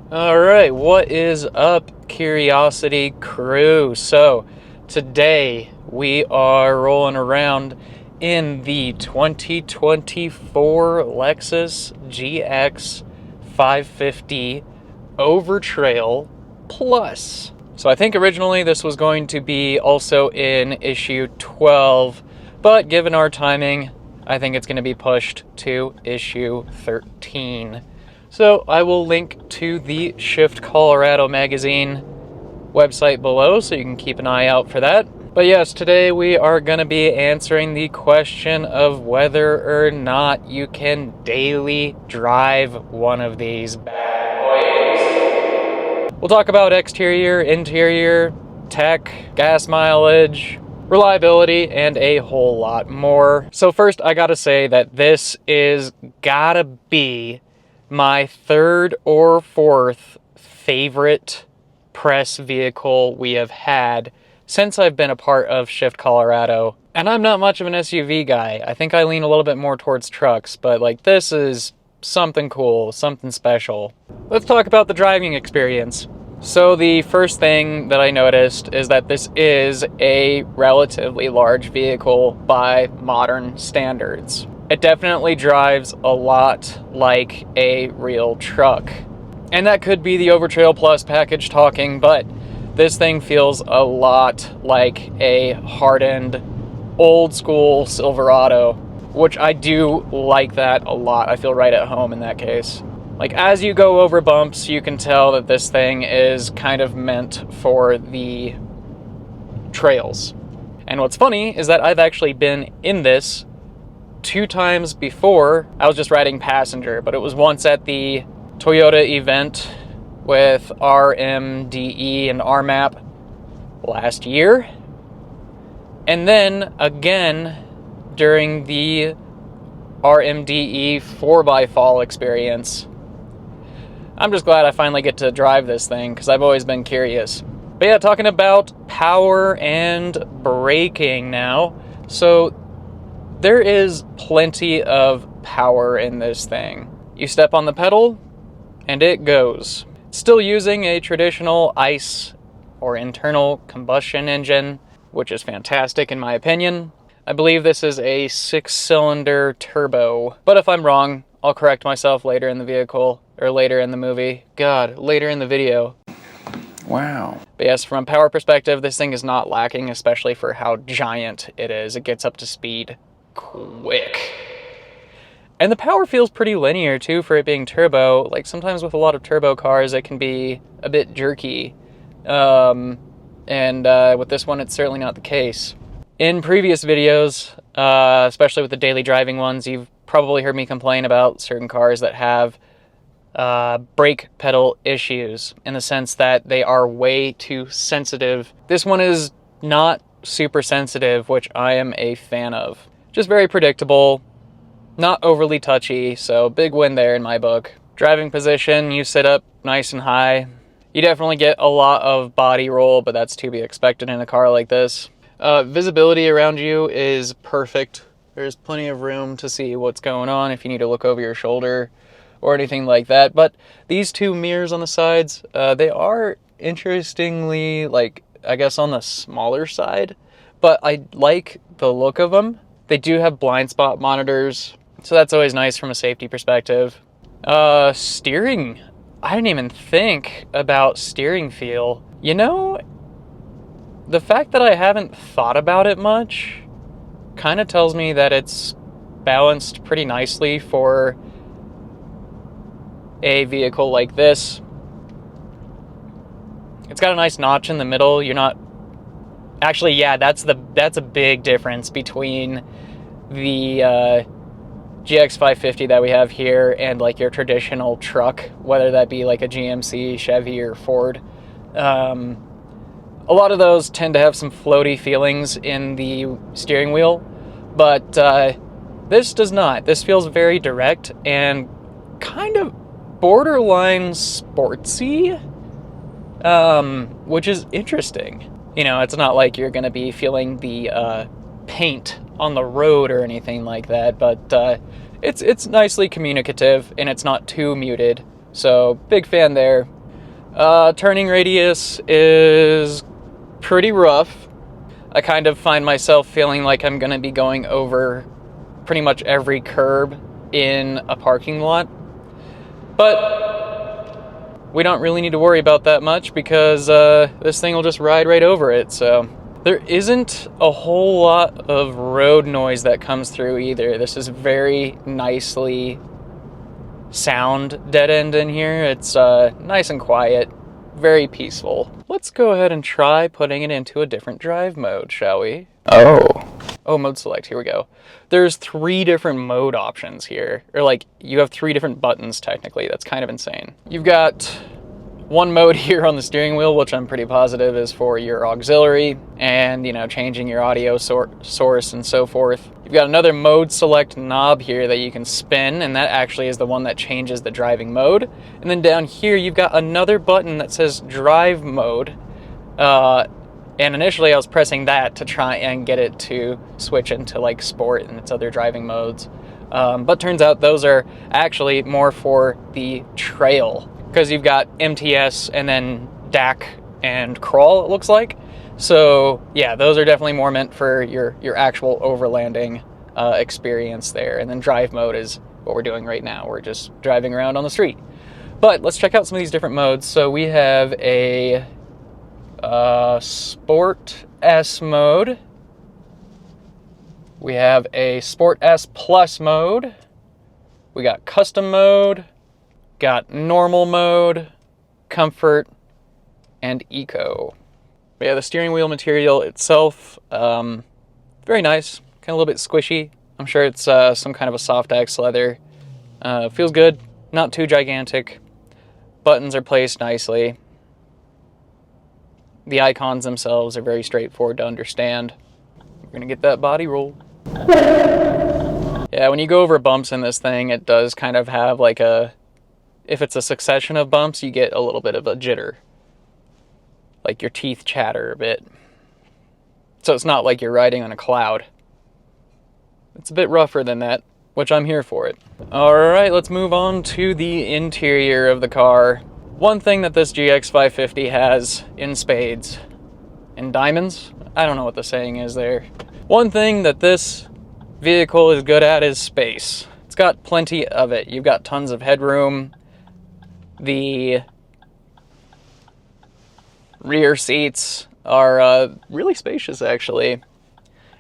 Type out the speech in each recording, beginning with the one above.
Alright, what is up, Curiosity crew? So, today we are rolling around in the 2024 Lexus GX 550 Overtrail Plus. So I think originally this was going to be also in issue 12, but given our timing, I think it's going to be pushed to issue 13. So I will link to the Shift Colorado magazine website below so you can keep an eye out for that. But yes, today we are going to be answering the question of whether or not you can daily drive one of these bad boys. We'll talk about exterior, interior, tech, gas mileage, reliability, and a whole lot more. So first, I gotta say that this is gotta be my third or fourth favorite press vehicle we have had since I've been a part of Shift Colorado. And I'm not much of an SUV guy. I think I lean a little bit more towards trucks, but like this is something cool, something special. Let's talk about the driving experience. So the first thing that I noticed is that this is a relatively large vehicle by modern standards. It definitely drives a lot like a real truck. And that could be the Overtrail Plus package talking, but this thing feels a lot like a hardened, old school Silverado, which I do like that a lot. I feel right at home in that case. Like as you go over bumps, you can tell that this thing is kind of meant for the trails. And what's funny is that I've actually been in this 2 times before. I was just riding passenger, but it was once at the Toyota event with RMDE and RMAP last year, and then again during the RMDE 4x-fall experience. I'm just glad I finally get to drive this thing because I've always been curious. But yeah, talking about power and braking now. So there is plenty of power in this thing. You step on the pedal, and it goes. Still using a traditional ICE or internal combustion engine, which is fantastic in my opinion. I believe this is a 6-cylinder turbo, but if I'm wrong, I'll correct myself later in the vehicle, or later in the movie. God, later in the video. Wow. But yes, from a power perspective, this thing is not lacking, especially for how giant it is. It gets up to speed quick. And the power feels pretty linear too for it being turbo. Like sometimes with a lot of turbo cars it can be a bit jerky. With this one it's certainly not the case. In previous videos, especially with the daily driving ones, you've probably heard me complain about certain cars that have brake pedal issues in the sense that they are way too sensitive. This one is not super sensitive, which I am a fan of. Just very predictable, not overly touchy, so big win there in my book. Driving position, you sit up nice and high. You definitely get a lot of body roll, but that's to be expected in a car like this. Visibility around you is perfect. There's plenty of room to see what's going on if you need to look over your shoulder or anything like that. But these 2 mirrors on the sides, they are interestingly, like, I guess on the smaller side, but I like the look of them. They do have blind spot monitors, so that's always nice from a safety perspective. Steering, I didn't even think about steering feel. You know, the fact that I haven't thought about it much kind of tells me that it's balanced pretty nicely for a vehicle like this. It's got a nice notch in the middle. You're not... Actually, yeah, that's a big difference between the GX 550 that we have here and like your traditional truck, whether that be like a GMC, Chevy, or Ford. A lot of those tend to have some floaty feelings in the steering wheel, but this does not. This feels very direct and kind of borderline sportsy, which is interesting. You know, it's not like you're going to be feeling the paint on the road or anything like that, but it's nicely communicative and it's not too muted. So big fan there. Turning radius is pretty rough. I kind of find myself feeling like I'm going to be going over pretty much every curb in a parking lot. But we don't really need to worry about that much because this thing will just ride right over it. So there isn't a whole lot of road noise that comes through either. This is very nicely sound dead end in here. It's nice and quiet, very peaceful. Let's go ahead and try putting it into a different drive mode, shall we? Oh, mode select, here we go. There's 3 different mode options here. Or like, you have 3 different buttons technically. That's kind of insane. You've got one mode here on the steering wheel, which I'm pretty positive is for your auxiliary and, you know, changing your audio source and so forth. You've got another mode select knob here that you can spin, and that actually is the one that changes the driving mode. And then down here, you've got another button that says drive mode. And initially I was pressing that to try and get it to switch into like sport and its other driving modes. But turns out those are actually more for the trail, because you've got MTS and then DAC and crawl, it looks like. So yeah, those are definitely more meant for your actual overlanding experience there. And then drive mode is what we're doing right now. We're just driving around on the street. But let's check out some of these different modes. So we have a Sport S mode. We have a Sport S Plus mode. We got custom mode. Got normal mode, comfort, and eco. But yeah, the steering wheel material itself, very nice, kind of a little bit squishy. I'm sure it's some kind of a soft X leather. Feels good, not too gigantic. Buttons are placed nicely. The icons themselves are very straightforward to understand. We're gonna get that body roll. Yeah, when you go over bumps in this thing, it does kind of have like if it's a succession of bumps, you get a little bit of a jitter. Like your teeth chatter a bit. So it's not like you're riding on a cloud. It's a bit rougher than that, which I'm here for it. Alright, let's move on to the interior of the car. One thing that this GX 550 has in spades, in diamonds, I don't know what the saying is there. One thing that this vehicle is good at is space. It's got plenty of it. You've got tons of headroom. The rear seats are really spacious, actually.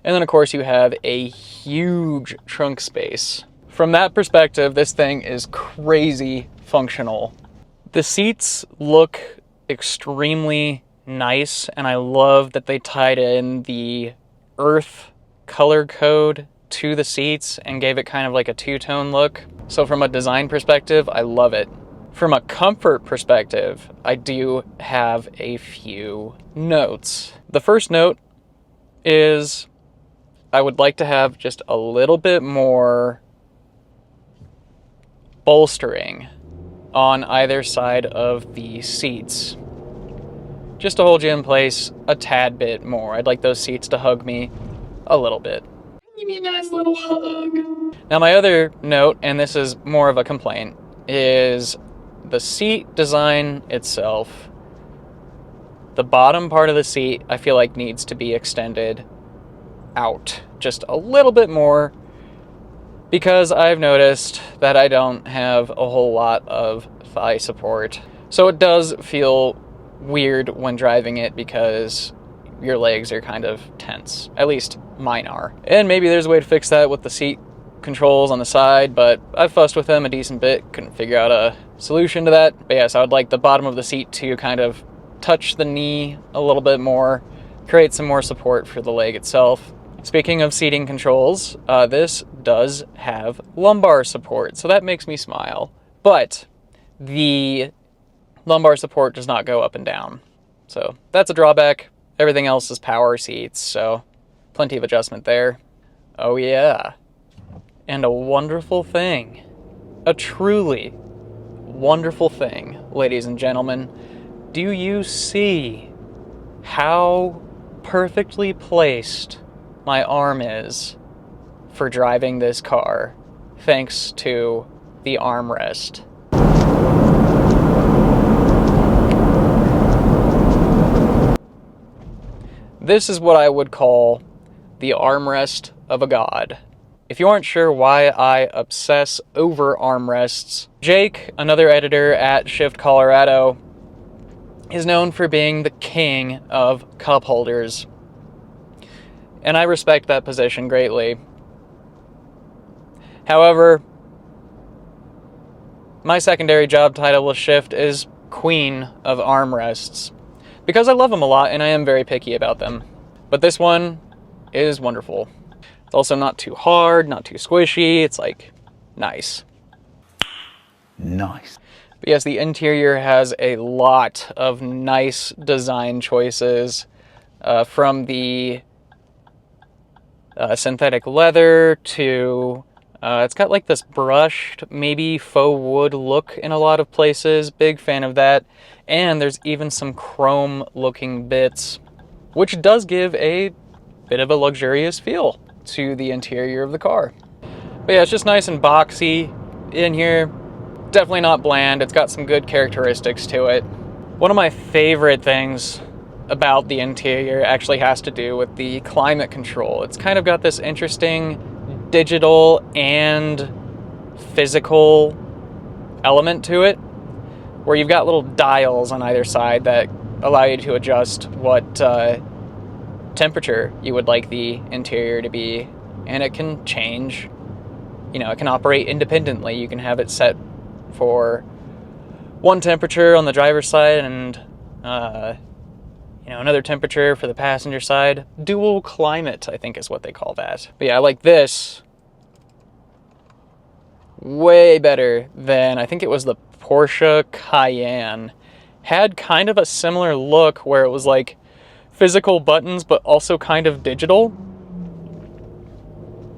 And then, of course, you have a huge trunk space. From that perspective, this thing is crazy functional. The seats look extremely nice, and I love that they tied in the earth color code to the seats and gave it kind of like a two-tone look. So from a design perspective, I love it. From a comfort perspective, I do have a few notes. The first note is I would like to have just a little bit more bolstering on either side of the seats. Just to hold you in place a tad bit more. I'd like those seats to hug me a little bit. Give me a nice little hug. Now my other note, and this is more of a complaint, is the seat design itself. The bottom part of the seat, I feel like, needs to be extended out just a little bit more, because I've noticed that I don't have a whole lot of thigh support. So it does feel weird when driving it because your legs are kind of tense. At least mine are. And maybe there's a way to fix that with the seat controls on the side, but I've fussed with them a decent bit. Couldn't figure out a solution to that. But yes, I would like the bottom of the seat to kind of touch the knee a little bit more, create some more support for the leg itself. Speaking of seating controls, this does have lumbar support, so that makes me smile. But the lumbar support does not go up and down. So that's a drawback. Everything else is power seats, so plenty of adjustment there. Oh yeah. And a wonderful thing. A truly wonderful thing, ladies and gentlemen. Do you see how perfectly placed my arm is for driving this car, thanks to the armrest? This is what I would call the armrest of a god. If you aren't sure why I obsess over armrests, Jake, another editor at Shift Colorado, is known for being the king of cup holders. And I respect that position greatly. However, my secondary job title with Shift is Queen of Armrests, because I love them a lot and I am very picky about them. But this one is wonderful. It's also not too hard, not too squishy. It's like nice. Nice. But yes, the interior has a lot of nice design choices, from the synthetic leather to it's got like this brushed, maybe faux wood look in a lot of places. Big fan of that. And there's even some chrome looking bits, which does give a bit of a luxurious feel to the interior of the car. But yeah, it's just nice and boxy in here. Definitely not bland. It's got some good characteristics to it. One of my favorite things about the interior actually has to do with the climate control. It's kind of got this interesting digital and physical element to it, where you've got little dials on either side that allow you to adjust what temperature you would like the interior to be, and it can change. You know, it can operate independently. You can have it set for one temperature on the driver's side and another temperature for the passenger side. Dual climate, I think is what they call that. But yeah, I like this way better than, I think it was the Porsche Cayenne. Had kind of a similar look where it was like physical buttons, but also kind of digital.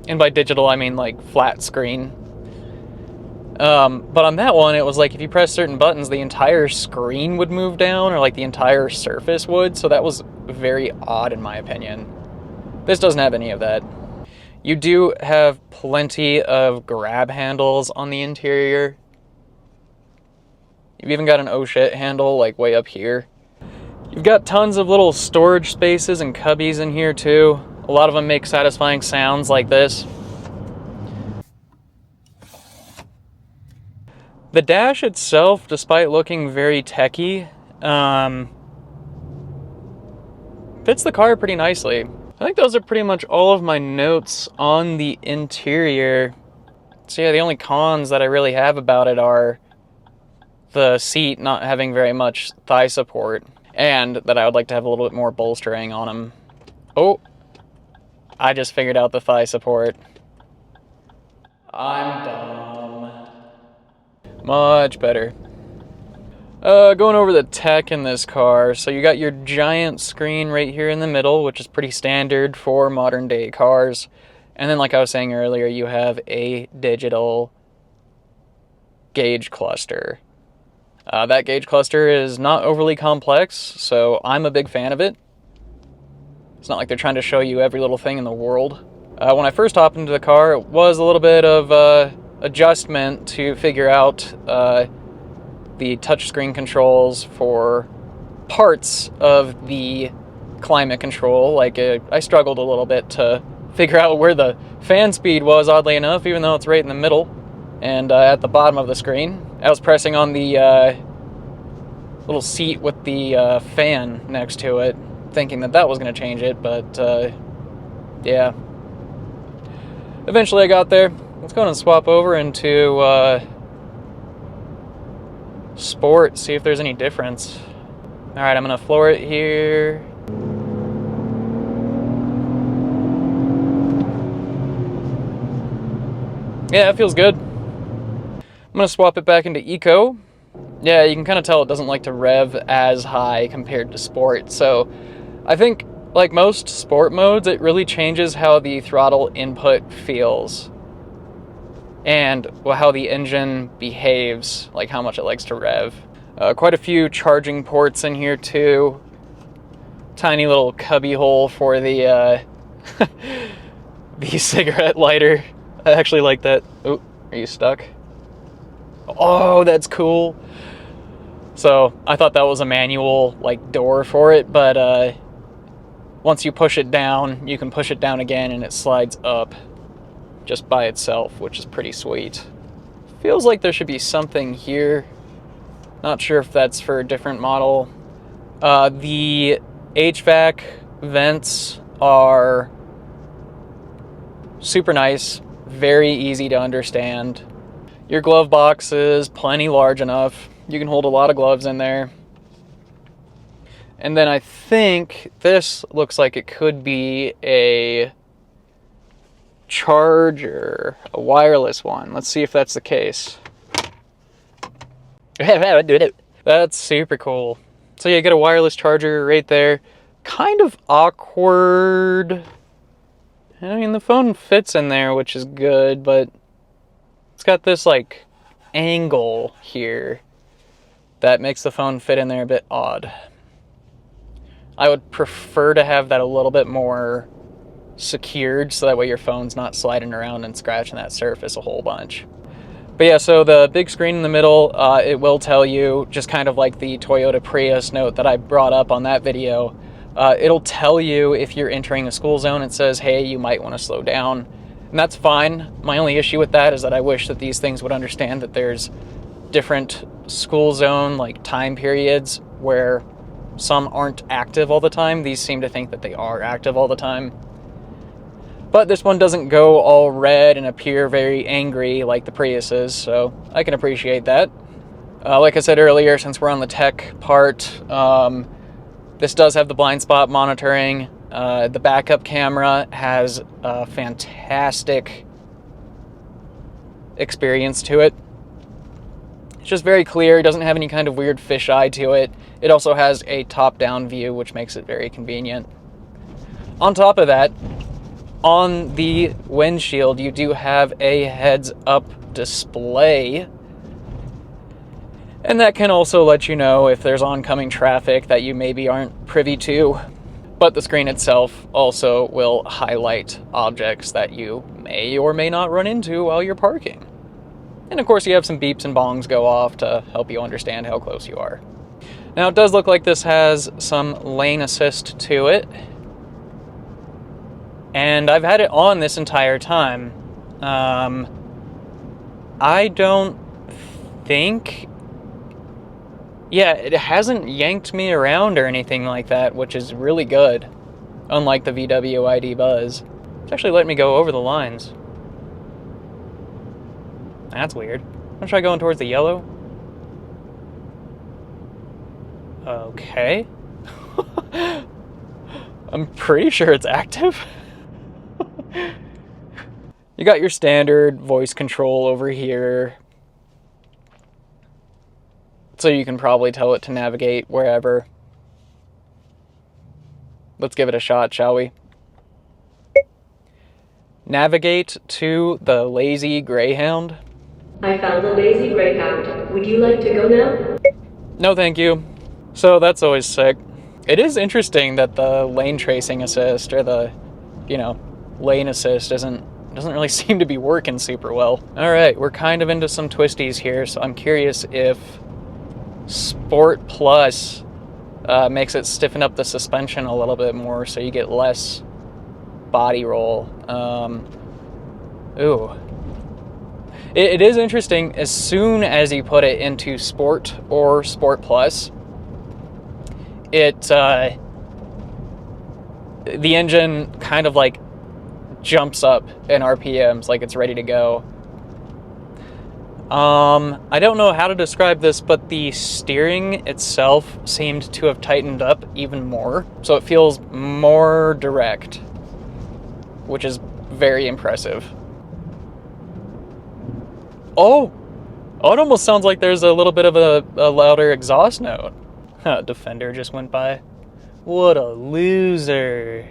And by digital, I mean like flat screen. But on that one, it was like if you press certain buttons, the entire screen would move down, or like the entire surface would. So that was very odd in my opinion. This doesn't have any of that. You do have plenty of grab handles on the interior. You've even got an oh shit handle like way up here. You've got tons of little storage spaces and cubbies in here too. A lot of them make satisfying sounds like this. The dash itself, despite looking very techy, fits the car pretty nicely. I think those are pretty much all of my notes on the interior. So yeah, the only cons that I really have about it are the seat not having very much thigh support, and that I would like to have a little bit more bolstering on them. Oh, I just figured out the thigh support. I'm dumb. Much better. Going over the tech in this car. So you got your giant screen right here in the middle, which is pretty standard for modern day cars. And then, like I was saying earlier, you have a digital gauge cluster. That gauge cluster is not overly complex, so I'm a big fan of it. It's not like they're trying to show you every little thing in the world. When I first hopped into the car, it was a little bit of adjustment to figure out the touchscreen controls for parts of the climate control. Like, I struggled a little bit to figure out where the fan speed was, oddly enough, even though it's right in the middle and at the bottom of the screen. I was pressing on the little seat with the fan next to it, thinking that was going to change it, but yeah. Eventually I got there. Let's go ahead and swap over into Sport, see if there's any difference. Alright, I'm going to floor it here. Yeah, it feels good. I'm going to swap it back into Eco. Yeah, you can kind of tell it doesn't like to rev as high compared to Sport, so I think, like most sport modes, it really changes how the throttle input feels. And how the engine behaves, like how much it likes to rev. Quite a few charging ports in here too. Tiny little cubby hole for the the cigarette lighter. I actually like that. Oh, are you stuck? Oh, that's cool. So I thought that was a manual like door for it, but once you push it down, you can push it down again and it slides up just by itself, which is pretty sweet. Feels like there should be something here. Not sure if that's for a different model. The HVAC vents are super nice, very easy to understand. Your glove box is plenty large enough. You can hold a lot of gloves in there. And then I think this looks like it could be a charger, a wireless one. Let's see if that's the case. That's super cool. So you get a wireless charger right there. Kind of awkward. I mean, the phone fits in there, which is good, but it's got this like angle here that makes the phone fit in there a bit odd. I would prefer to have that a little bit more secured so that way your phone's not sliding around and scratching that surface a whole bunch. But yeah, so the big screen in the middle, it will tell you, just kind of like the Toyota Prius note that I brought up on that video, it'll tell you if you're entering a school zone. It says, hey, you might want to slow down. And that's fine. My only issue with that is that I wish that these things would understand that there's different school zone like time periods where some aren't active all the time. These seem to think that they are active all the time. But this one doesn't go all red and appear very angry like the Priuses, so I can appreciate that. Like I said earlier, since we're on the tech part, this does have the blind spot monitoring. The backup camera has a fantastic experience to it. It's just very clear. It doesn't have any kind of weird fisheye to it. It also has a top-down view, which makes it very convenient. On top of that, on the windshield, you do have a heads-up display. And that can also let you know if there's oncoming traffic that you maybe aren't privy to. But the screen itself also will highlight objects that you may or may not run into while you're parking. And of course you have some beeps and bongs go off to help you understand how close you are. Now it does look like this has some lane assist to it. And I've had it on this entire time. I don't think... Yeah, it hasn't yanked me around or anything like that, which is really good. Unlike the VW ID Buzz. It's actually letting me go over the lines. That's weird. I'm gonna try going towards the yellow. Okay. I'm pretty sure it's active. You got your standard voice control over here. So you can probably tell it to navigate wherever. Let's give it a shot, shall we? Navigate to the Lazy Greyhound. I found the Lazy Greyhound. Would you like to go now? No, thank you. So that's always sick. It is interesting that the lane tracing assist, or the, lane assist doesn't really seem to be working super well. All right, we're kind of into some twisties here, so I'm curious if Sport Plus makes it stiffen up the suspension a little bit more so you get less body roll. Ooh. It is interesting, as soon as you put it into Sport or Sport Plus, the engine kind of like jumps up in RPMs, like it's ready to go. I don't know how to describe this, but the steering itself seemed to have tightened up even more, so it feels more direct, which is very impressive. Oh, it almost sounds like there's a little bit of a louder exhaust note. Defender just went by. What a loser.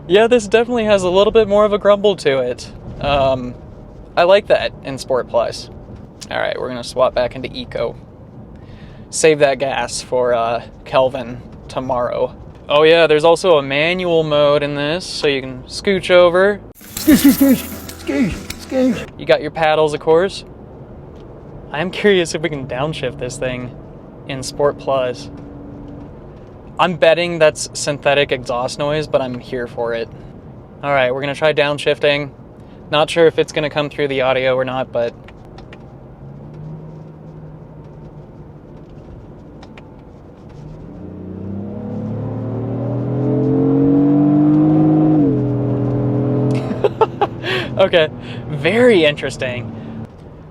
Yeah, this definitely has a little bit more of a grumble to it. I like that in Sport Plus. Alright, we're gonna swap back into Eco. Save that gas for Kelvin tomorrow. Oh yeah, there's also a manual mode in this, so you can scooch over. Scooch. You got your paddles, of course. I'm curious if we can downshift this thing in Sport Plus. I'm betting that's synthetic exhaust noise, but I'm here for it. Alright, we're gonna try downshifting. Not sure if it's gonna come through the audio or not, but... Okay, very interesting.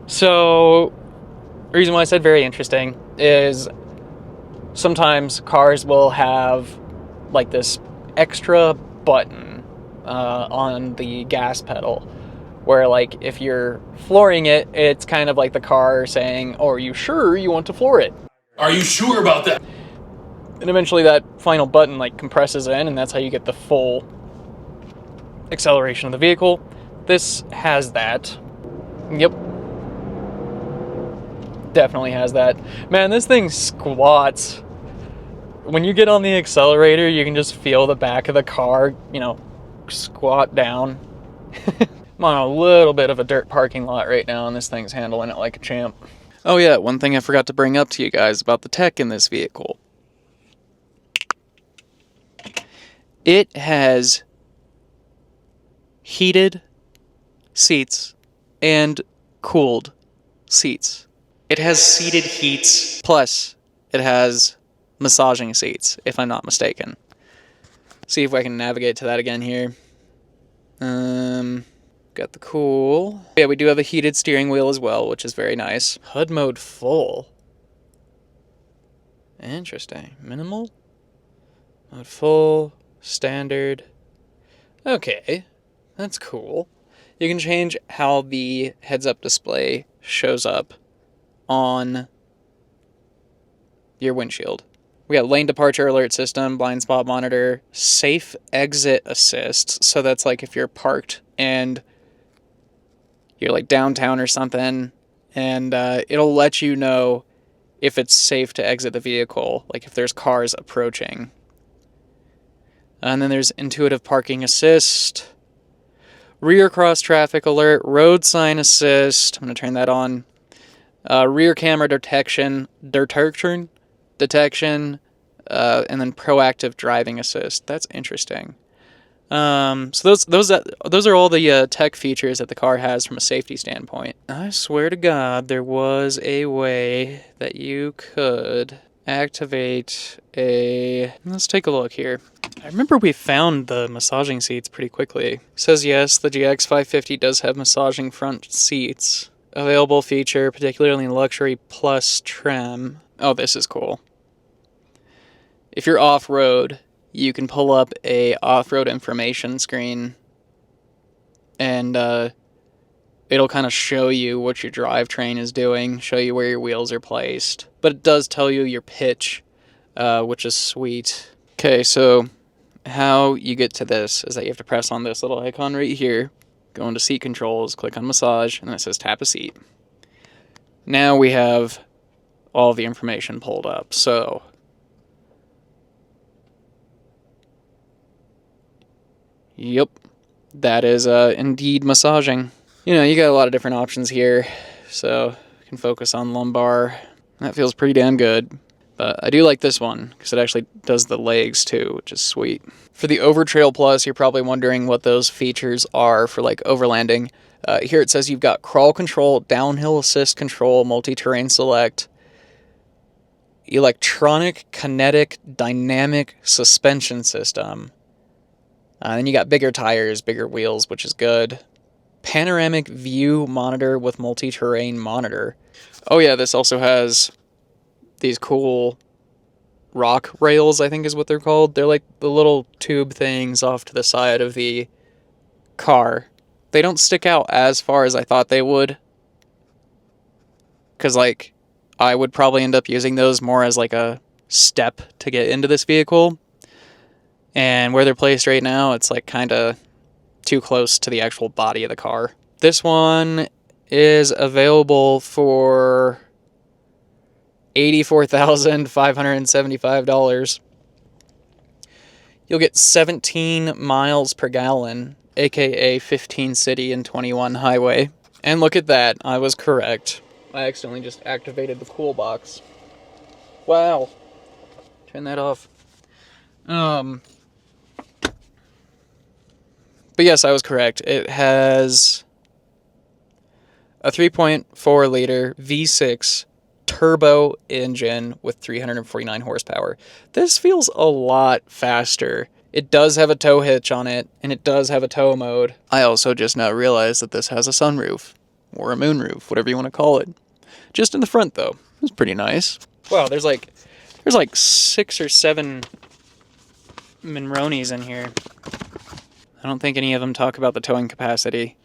So, the reason why I said very interesting is sometimes cars will have like this extra button on the gas pedal where, like, if you're flooring it, it's kind of like the car saying, oh, are you sure you want to floor it? Are you sure about that? And eventually that final button like compresses in, and that's how you get the full acceleration of the vehicle. This has that. Yep. Definitely has that. Man, this thing squats. When you get on the accelerator, you can just feel the back of the car, you know, squat down. I'm on a little bit of a dirt parking lot right now, and this thing's handling it like a champ. Oh yeah, one thing I forgot to bring up to you guys about the tech in this vehicle. It has heated seats and cooled seats. It has seated heats, plus it has massaging seats, if I'm not mistaken. See if I can navigate to that again here. Got the cool. Yeah, we do have a heated steering wheel as well, which is very nice. HUD mode full. Interesting. Minimal? Mode full. Standard. Okay. That's cool. You can change how the heads-up display shows up on your windshield. We got lane departure alert system, blind spot monitor, safe exit assist. So that's like if you're parked and you're like downtown or something, and it'll let you know if it's safe to exit the vehicle, like if there's cars approaching. And then there's intuitive parking assist, rear cross traffic alert, road sign assist. I'm going to turn that on. Rear camera detection, and then proactive driving assist. That's interesting. So those are all the tech features that the car has from a safety standpoint. I swear to God, there was a way that you could activate a... Let's take a look here. I remember we found the massaging seats pretty quickly. It says yes, the GX 550 does have massaging front seats. Available feature, particularly in luxury plus trim. Oh, this is cool. If you're off-road, you can pull up a off-road information screen, and it'll kind of show you what your drivetrain is doing, show you where your wheels are placed. But it does tell you your pitch, which is sweet. Okay, so how you get to this is that you have to press on this little icon right here, go into seat controls, click on massage, and then it says tap a seat. Now we have all the information pulled up. So yep, that is indeed massaging. You know, you got a lot of different options here, so you can focus on lumbar. That feels pretty damn good. But I do like this one, because it actually does the legs too, which is sweet. For the Overtrail Plus, you're probably wondering what those features are for like overlanding. Here it says you've got crawl control, downhill assist control, multi-terrain select, electronic, kinetic, dynamic suspension system. Then you got bigger tires, bigger wheels, which is good. Panoramic view monitor with multi-terrain monitor. Oh yeah, this also has these cool rock rails, I think is what they're called. They're like the little tube things off to the side of the car. They don't stick out as far as I thought they would, because like I would probably end up using those more as like a step to get into this vehicle. And where they're placed right now, it's like kind of too close to the actual body of the car. This one is available for $84,575. You'll get 17 miles per gallon, aka 15 city and 21 highway. And look at that, I was correct. I accidentally just activated the cool box. Wow. Turn that off. But yes, I was correct. It has a 3.4 liter V6 turbo engine with 349 horsepower. This feels a lot faster. It does have a tow hitch on it, and it does have a tow mode. I also just now realized that this has a sunroof, or a moonroof, whatever you want to call it. Just in the front, though. It's pretty nice. Wow, there's like 6 or 7 Monronis in here. I don't think any of them talk about the towing capacity.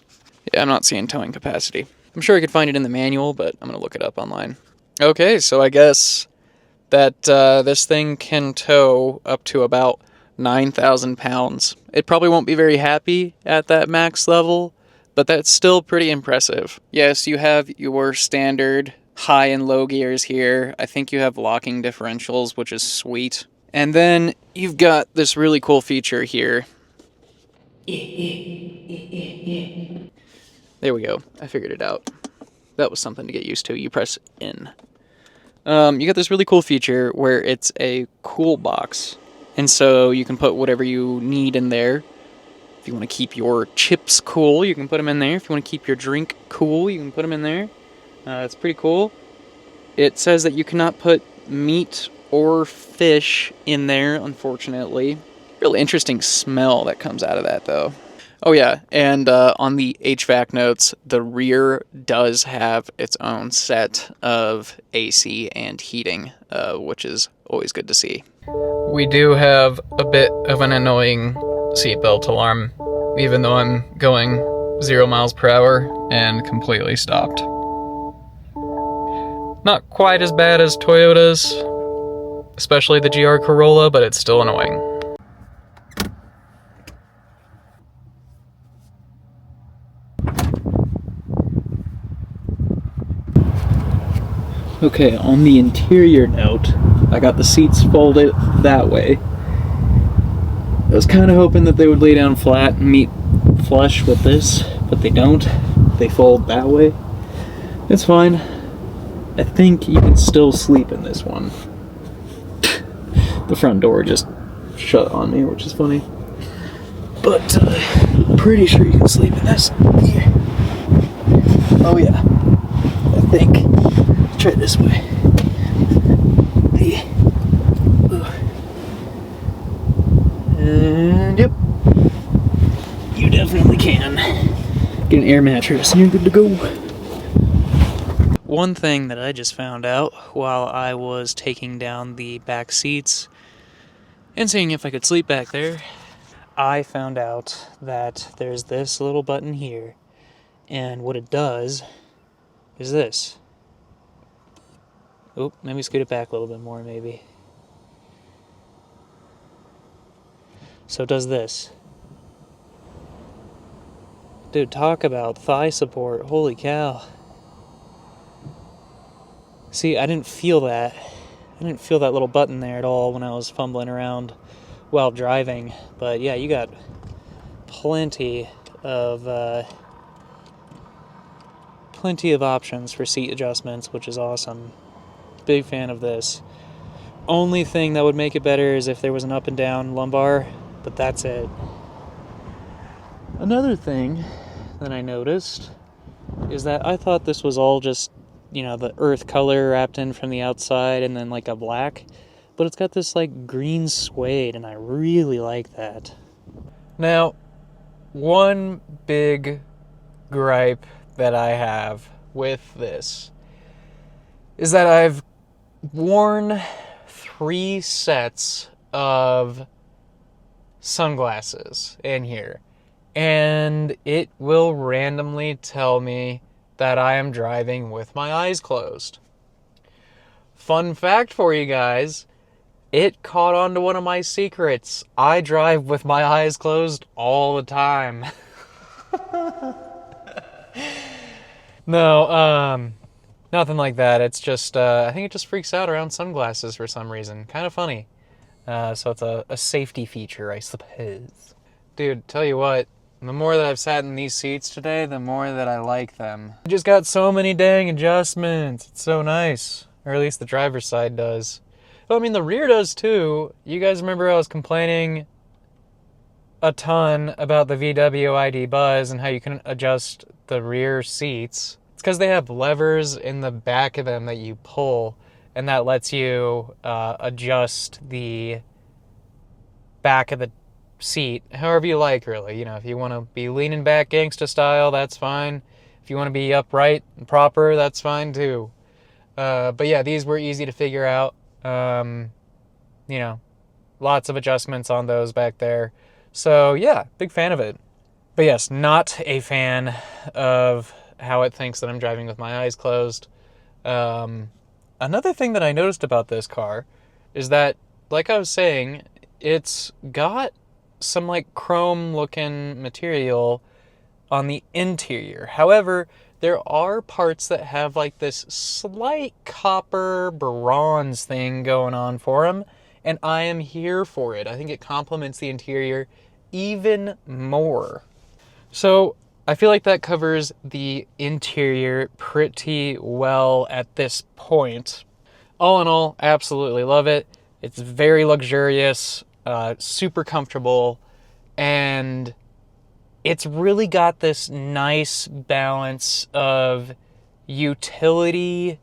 Yeah, I'm not seeing towing capacity. I'm sure I could find it in the manual, but I'm going to look it up online. Okay, so I guess that this thing can tow up to about 9,000 pounds. It probably won't be very happy at that max level, but that's still pretty impressive. Yes, you have your standard high and low gears here. I think you have locking differentials, which is sweet. And then you've got this really cool feature here. There we go. I figured it out. That was something to get used to. You press in. You got this really cool feature where it's a cool box. And so you can put whatever you need in there. If you want to keep your chips cool, you can put them in there. If you want to keep your drink cool, you can put them in there. It's pretty cool. It says that you cannot put meat or fish in there, unfortunately. Really interesting smell that comes out of that, though. Oh yeah, and on the HVAC notes, the rear does have its own set of AC and heating, which is always good to see. We do have a bit of an annoying seatbelt alarm, even though I'm going 0 miles per hour and completely stopped. Not quite as bad as Toyota's, especially the GR Corolla, but it's still annoying. Okay, on the interior note, I got the seats folded that way. I was kind of hoping that they would lay down flat and meet flush with this, but they don't. They fold that way. It's fine. I think you can still sleep in this one. The front door just shut on me, which is funny. But I'm pretty sure you can sleep in this. Here. Oh yeah, I think. Try it this way. And yep, you definitely can. Get an air mattress and you're good to go. One thing that I just found out while I was taking down the back seats and seeing if I could sleep back there, I found out that there's this little button here, and what it does is this. Oh, maybe scoot it back a little bit more, maybe. So it does this. Dude, talk about thigh support. Holy cow. See, I didn't feel that. I didn't feel that little button there at all when I was fumbling around while driving. But yeah, you got plenty of options for seat adjustments, which is awesome. Big fan of this. Only thing that would make it better is if there was an up and down lumbar, but that's it. Another thing that I noticed is that I thought this was all just, you know, the earth color wrapped in from the outside and then like a black, but it's got this like green suede, and I really like that. Now, one big gripe that I have with this is that I've worn 3 sets of sunglasses in here, and it will randomly tell me that I am driving with my eyes closed. Fun fact for you guys, it caught on to one of my secrets. I drive with my eyes closed all the time. No, nothing like that. It's just, I think it just freaks out around sunglasses for some reason. Kind of funny. So it's a safety feature, I suppose. Dude, tell you what, the more that I've sat in these seats today, the more that I like them. I just got so many dang adjustments. It's so nice. Or at least the driver's side does. Well, I mean, the rear does too. You guys remember I was complaining a ton about the VW ID Buzz and how you can adjust the rear seats. It's because they have levers in the back of them that you pull, and that lets you adjust the back of the seat however you like, really. You know, if you want to be leaning back gangsta style, that's fine. If you want to be upright and proper, that's fine too. But yeah, these were easy to figure out. You know, lots of adjustments on those back there. So yeah, big fan of it. But yes, not a fan of how it thinks that I'm driving with my eyes closed. Another thing that I noticed about this car is that, like I was saying, it's got some like chrome looking material on the interior. However, there are parts that have like this slight copper bronze thing going on for them, and I am here for it. I think it complements the interior even more. So I feel like that covers the interior pretty well at this point. All in all, absolutely love it. It's very luxurious, super comfortable, and it's really got this nice balance of utility,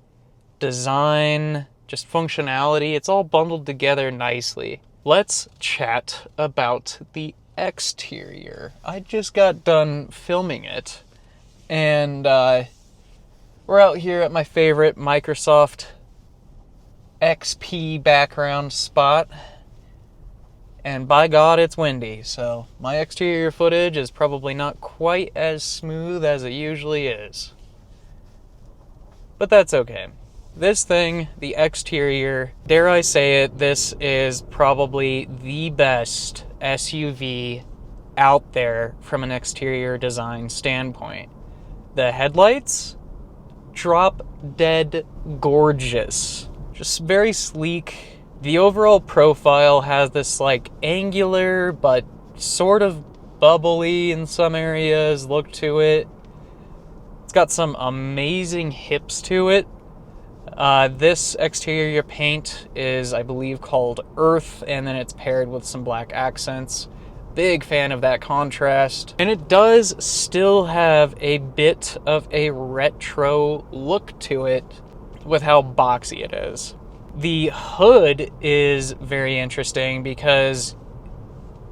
design, just functionality. It's all bundled together nicely. Let's chat about the exterior. I just got done filming it, and we're out here at my favorite Microsoft XP background spot, and by God, it's windy, so my exterior footage is probably not quite as smooth as it usually is. But that's okay. This thing, the exterior, dare I say it, this is probably the best SUV out there from an exterior design standpoint. The headlights, drop dead gorgeous. Just very sleek. The overall profile has this like angular but sort of bubbly in some areas look to it. It's got some amazing hips to it. This exterior paint is, I believe, called Earth, and then it's paired with some black accents. Big fan of that contrast. And it does still have a bit of a retro look to it with how boxy it is. The hood is very interesting because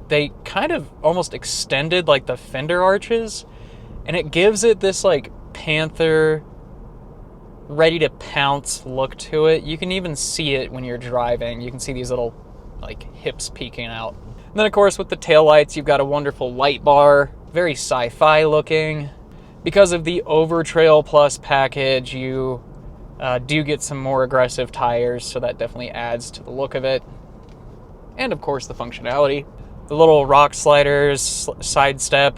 they kind of almost extended like the fender arches, and it gives it this like panther ready to pounce look to it. You can even see it when you're driving. You can see these little like hips peeking out. And then of course with the taillights, you've got a wonderful light bar, very sci-fi looking. Because of the Overtrail Plus package, you do get some more aggressive tires, so that definitely adds to the look of it. And of course the functionality. The little rock sliders, sidestep,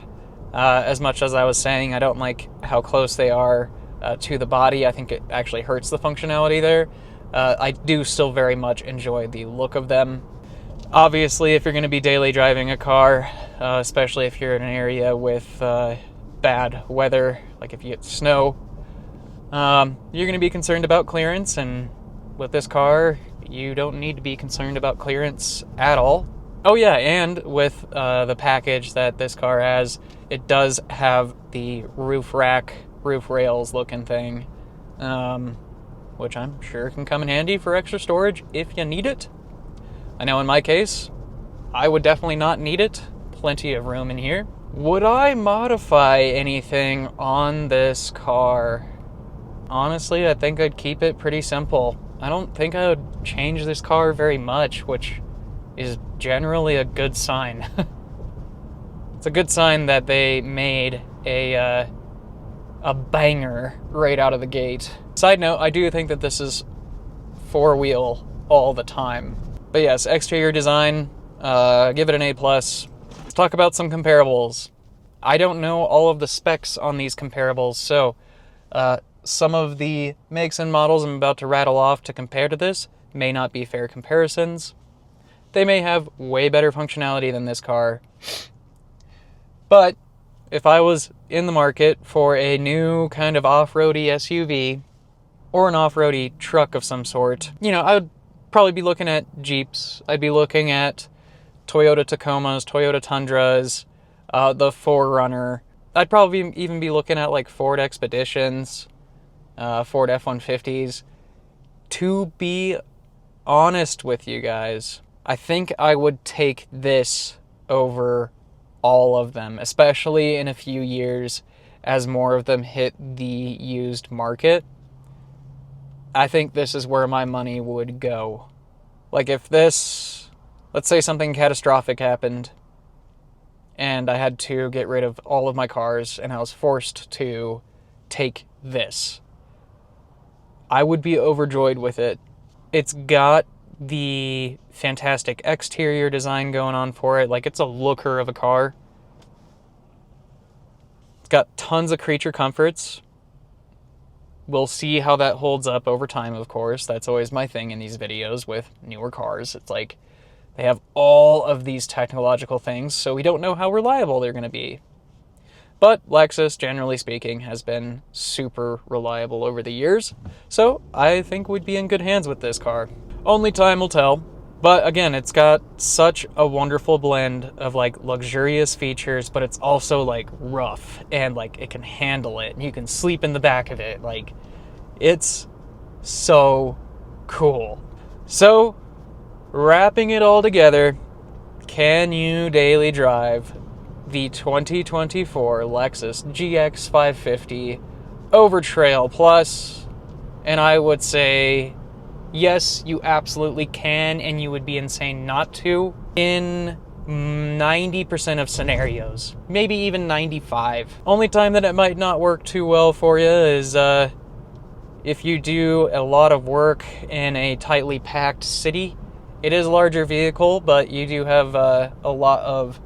as much as I was saying, I don't like how close they are to the body. I think it actually hurts the functionality there. I do still very much enjoy the look of them. Obviously, if you're going to be daily driving a car, especially if you're in an area with bad weather, like if you get snow, you're going to be concerned about clearance, and with this car, you don't need to be concerned about clearance at all. Oh yeah, and with the package that this car has, it does have the roof rack, roof rails looking thing, which I'm sure can come in handy for extra storage if you need it. I know in my case, I would definitely not need it. Plenty of room in here. Would I modify anything on this car? Honestly, I think I'd keep it pretty simple. I don't think I would change this car very much, which is generally a good sign. It's a good sign that they made a a banger right out of the gate. Side note, I do think that this is four-wheel all the time. But yes, exterior design, give it an A+. Let's talk about some comparables. I don't know all of the specs on these comparables, so some of the makes and models I'm about to rattle off to compare to this may not be fair comparisons. They may have way better functionality than this car. But if I was in the market for a new kind of off-roady SUV or an off-roady truck of some sort, you know, I would probably be looking at Jeeps. I'd be looking at Toyota Tacomas, Toyota Tundras, the 4Runner. I'd probably even be looking at like Ford Expeditions, Ford F-150s. To be honest with you guys, I think I would take this over all of them, especially in a few years as more of them hit the used market. I think this is where my money would go. Like if this, let's say something catastrophic happened and I had to get rid of all of my cars and I was forced to take this, I would be overjoyed with it. It's got the fantastic exterior design going on for it. Like, it's a looker of a car. It's got tons of creature comforts. We'll see how that holds up over time, of course. That's always my thing in these videos with newer cars. It's like they have all of these technological things, so we don't know how reliable they're going to be. But Lexus, generally speaking, has been super reliable over the years, so I think we'd be in good hands with this car. Only time will tell, but again, it's got such a wonderful blend of like luxurious features, but it's also like rough and like it can handle it and you can sleep in the back of it. Like, it's so cool. So, wrapping it all together, can you daily drive the 2024 Lexus GX 550 Overtrail Plus? And I would say yes, you absolutely can, and you would be insane not to in 90% of scenarios, maybe even 95. Only time that it might not work too well for you is if you do a lot of work in a tightly packed city. It is a larger vehicle, but you do have a lot of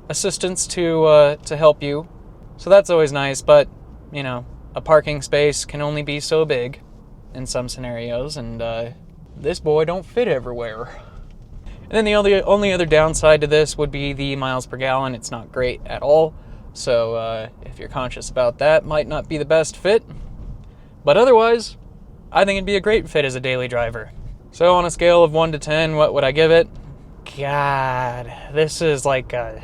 assistance to help you, so that's always nice. But you know, a parking space can only be so big in some scenarios, and this boy don't fit everywhere. And then the only other downside to this would be the miles per gallon. It's not great at all, so if you're conscious about that, might not be the best fit. But otherwise, I think it'd be a great fit as a daily driver. So on a scale of 1 to 10, what would I give it? God, this is like a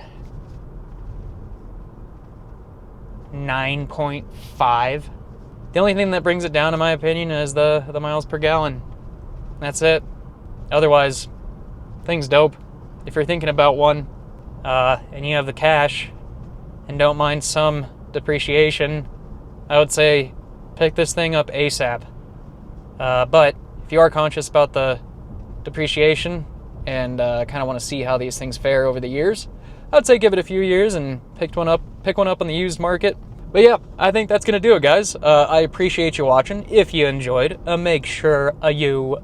9.5. The only thing that brings it down, in my opinion, is the miles per gallon. That's it. Otherwise, thing's dope. If you're thinking about one, and you have the cash, and don't mind some depreciation, I would say pick this thing up ASAP. But if you are conscious about the depreciation and kind of want to see how these things fare over the years, I'd say give it a few years and pick one up on the used market. But yeah, I think that's going to do it, guys. I appreciate you watching. If you enjoyed, make sure you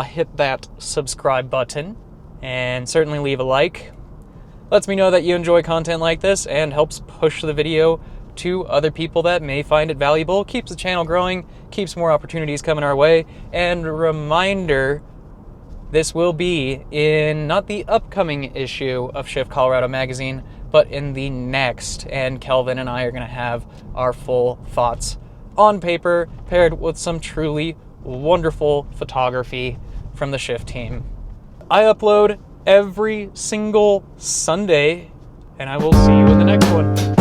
hit that subscribe button and certainly leave a like. Lets me know that you enjoy content like this and helps push the video to other people that may find it valuable, keeps the channel growing, keeps more opportunities coming our way. And a reminder, this will be in not the upcoming issue of Shift Colorado magazine, but in the next, and Kelvin and I are going to have our full thoughts on paper, paired with some truly wonderful photography from the Shift team. I upload every single Sunday, and I will see you in the next one.